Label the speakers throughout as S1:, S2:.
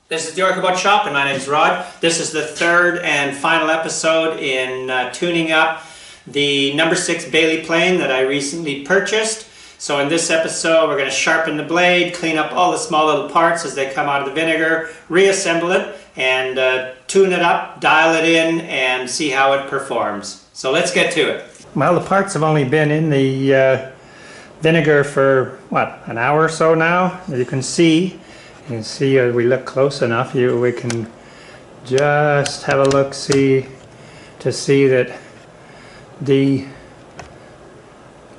S1: This is the Arc About Shopping. My name is Rod. This is the third and final episode in tuning up the number 6 Bailey plane that I recently purchased. So in this episode we're going to sharpen the blade, clean up all the small little parts as they come out of the vinegar, reassemble it, and tune it up, dial it in, and see how it performs. So let's get to it. Well, the parts have only been in the vinegar for, what, an hour or so now. As you can see, if we look close enough, we can just have a look to see that the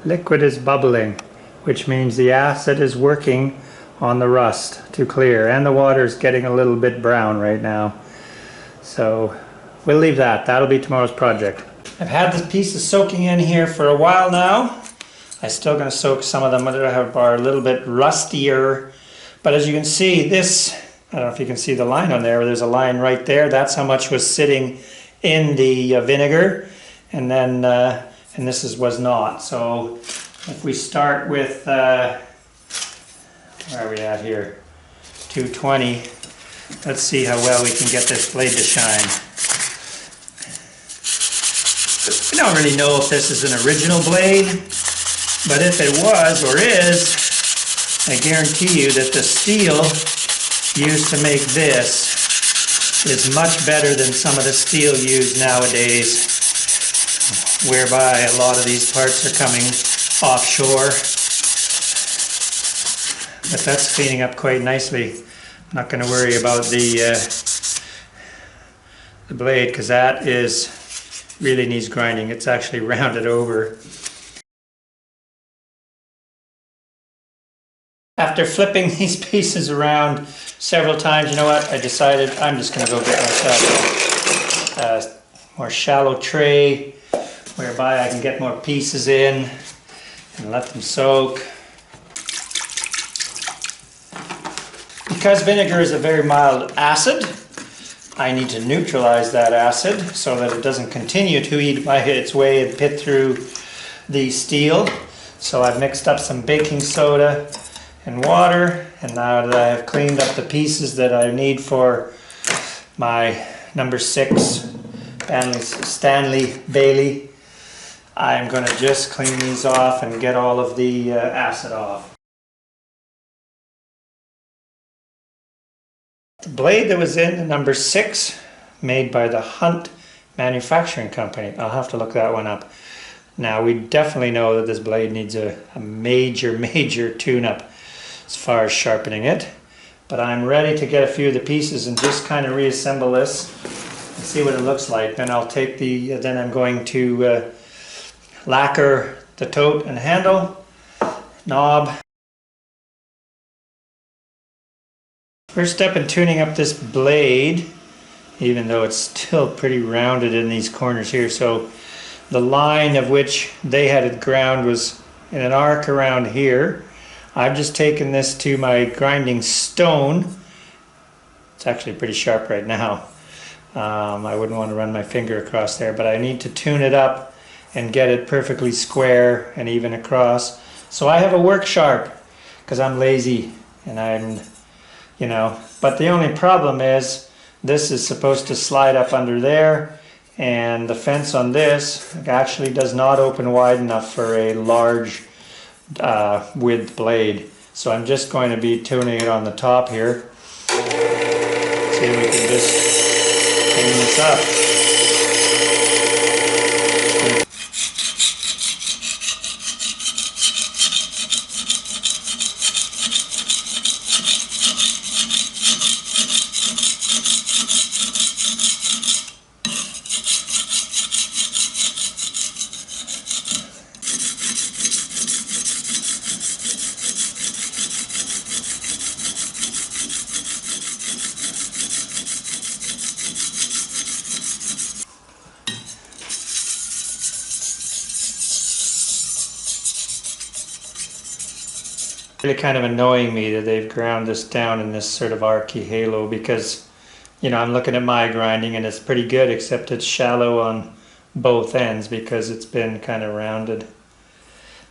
S1: liquid is bubbling, which means the acid is working on the rust to clear, and the water is getting a little bit brown right now. So we'll leave that. That'll be tomorrow's project. I've had this pieces soaking in here for a while now. I'm still going to soak some of them that are a little bit rustier. But as you can see, this, I don't know if you can see the line on there, there's a line right there. That's how much was sitting in the vinegar. And then, and this was not. So if we start with, where are we at here? 220. Let's see how well we can get this blade to shine. I don't really know if this is an original blade, but if it was or is, I guarantee you that the steel used to make this is much better than some of the steel used nowadays, whereby a lot of these parts are coming offshore. But that's cleaning up quite nicely. I'm not going to worry about the blade, because that really needs grinding. It's actually rounded over. After flipping these pieces around several times, you know what? I decided I'm just going to go get myself a more shallow tray, whereby I can get more pieces in and let them soak. Because vinegar is a very mild acid, I need to neutralize that acid so that it doesn't continue to eat its way and pit through the steel. So I've mixed up some baking soda and water, and now that I have cleaned up the pieces that I need for my number 6 Stanley Bailey, I'm going to just clean these off and get all of the acid off. The blade that was in the number 6, made by the Hunt Manufacturing Company. I'll have to look that one up. Now, we definitely know that this blade needs a major tune-up as far as sharpening it, but I'm ready to get a few of the pieces and just kind of reassemble this and see what it looks like. Then I'll take then I'm going to lacquer the tote and handle, knob. First step in tuning up this blade, even though it's still pretty rounded in these corners here, so the line of which they had it ground was in an arc around here. I've just taken this to my grinding stone. It's actually pretty sharp right now. I wouldn't want to run my finger across there, but I need to tune it up and get it perfectly square and even across. So I have a work sharp because I'm lazy, and but the only problem is this is supposed to slide up under there, and the fence on this actually does not open wide enough for a large width blade. So I'm just going to be tuning it on the top here. See if we can just clean this up. Really kind of annoying me that they've ground this down in this sort of archy halo, because I'm looking at my grinding and it's pretty good, except it's shallow on both ends because it's been kind of rounded.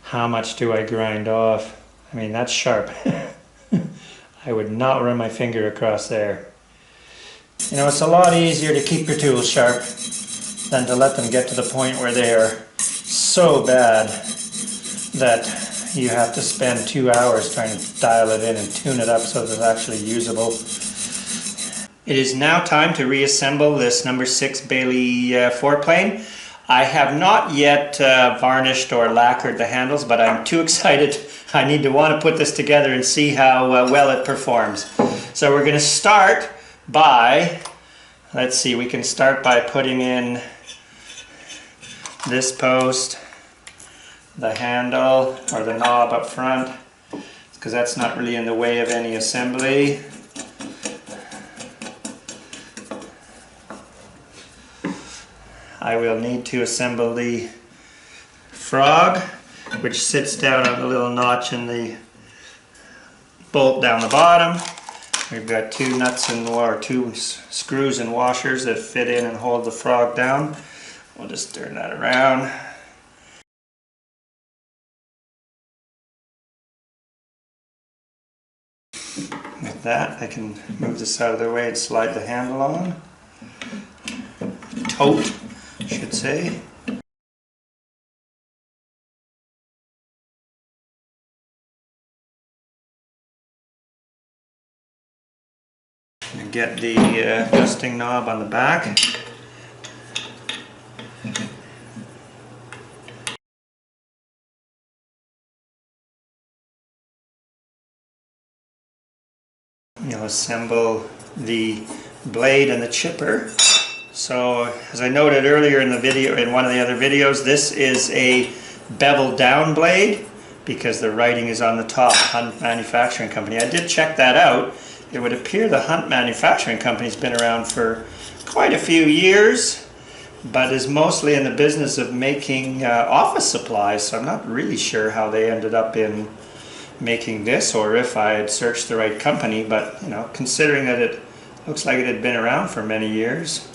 S1: How much do I grind off? I mean, that's sharp. I would not run my finger across there. You know, it's a lot easier to keep your tools sharp than to let them get to the point where they are so bad that you have to spend 2 hours trying to dial it in and tune it up so that it's actually usable. It is now time to reassemble this number 6 Bailey foreplane. I have not yet varnished or lacquered the handles, but I'm too excited. I need to want to put this together and see how well it performs. So we're going to start by, let's see, we can start by putting in this post, the handle or the knob up front, because that's not really in the way of any assembly. I will need to assemble the frog, which sits down on a little notch in the bolt down the bottom. We've got 2 nuts and or 2 screws and washers that fit in and hold the frog down. We'll just turn that around. With that, I can move this out of the way and slide the handle on. Tote, I should say. And get the adjusting knob on the back. You'll assemble the blade and the chipper. So, as I noted earlier in the video, in one of the other videos, this is a bevel down blade because the writing is on the top, Hunt Manufacturing Company. I did check that out. It would appear the Hunt Manufacturing Company has been around for quite a few years, but is mostly in the business of making office supplies, so I'm not really sure how they ended up in making this or if I had searched the right company, but you know, considering that it looks like it had been around for many years.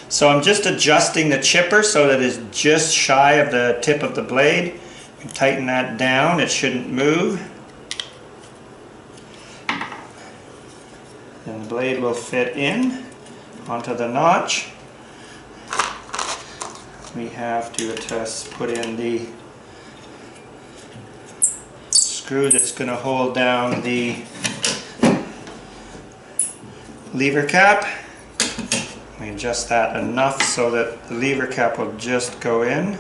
S1: So I'm just adjusting the chipper so that it's just shy of the tip of the blade. You tighten that down, it shouldn't move. And the blade will fit in onto the notch. We have to put in the screw that's going to hold down the lever cap. We adjust that enough so that the lever cap will just go in,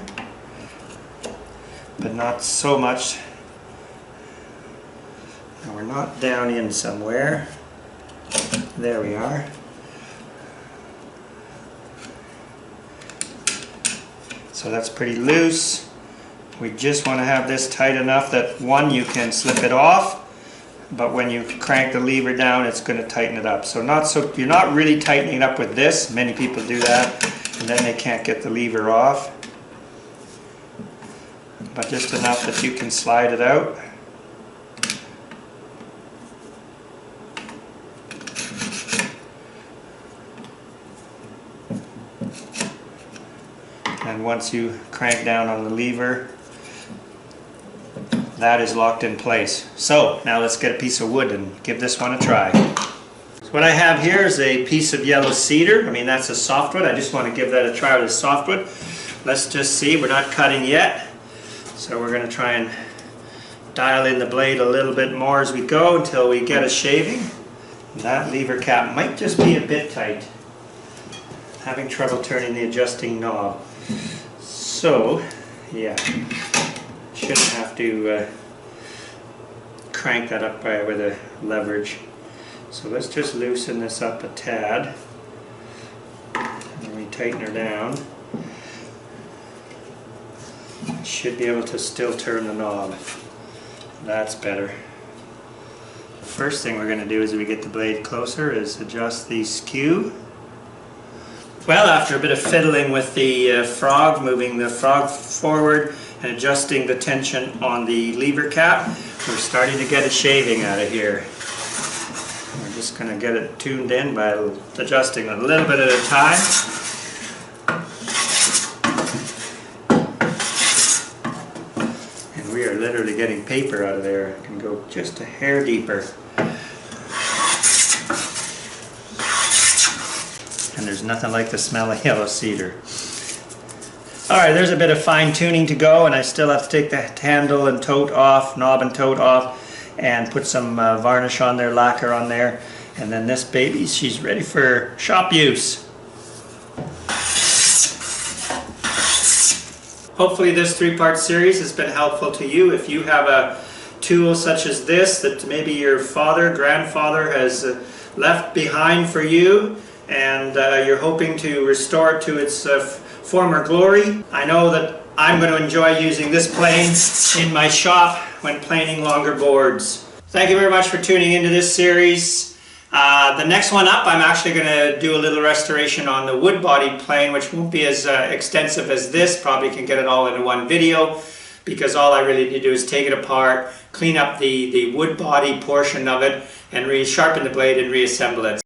S1: but not so much. Now we're not down in somewhere. There we are. So that's pretty loose. We just want to have this tight enough that one, you can slip it off, but when you crank the lever down, it's going to tighten it up. So you're not really tightening it up with this. Many people do that, and then they can't get the lever off. But just enough that you can slide it out. And once you crank down on the lever, that is locked in place. So now let's get a piece of wood and give this one a try. So what I have here is a piece of yellow cedar. I mean, that's a softwood. I just want to give that a try with a softwood. Let's just see. We're not cutting yet. So we're going to try and dial in the blade a little bit more as we go until we get a shaving. And that lever cap might just be a bit tight. Having trouble turning the adjusting knob. So, yeah. Shouldn't have to crank that up with a leverage. So let's just loosen this up a tad. And we tighten her down. Should be able to still turn the knob. That's better. The first thing we're going to do as we get the blade closer is adjust the skew. Well, after a bit of fiddling with the frog, moving the frog forward and adjusting the tension on the lever cap, we're starting to get a shaving out of here. We're just going to get it tuned in by adjusting a little bit at a time. And we are literally getting paper out of there. It can go just a hair deeper. There's nothing like the smell of yellow cedar. Alright, there's a bit of fine tuning to go, and I still have to take the handle and tote off, knob and tote off, and put some varnish on there, lacquer on there. And then this baby, she's ready for shop use. Hopefully this 3-part series has been helpful to you. If you have a tool such as this that maybe your father, grandfather has left behind for you, and you're hoping to restore it to its former glory, I know that I'm going to enjoy using this plane in my shop when planing longer boards. Thank you very much for tuning into this series. The next one up, I'm actually going to do a little restoration on the wood body plane, which won't be as extensive as this. Probably can get it all into one video, because all I really need to do is take it apart, clean up the wood body portion of it, and sharpen the blade and reassemble it.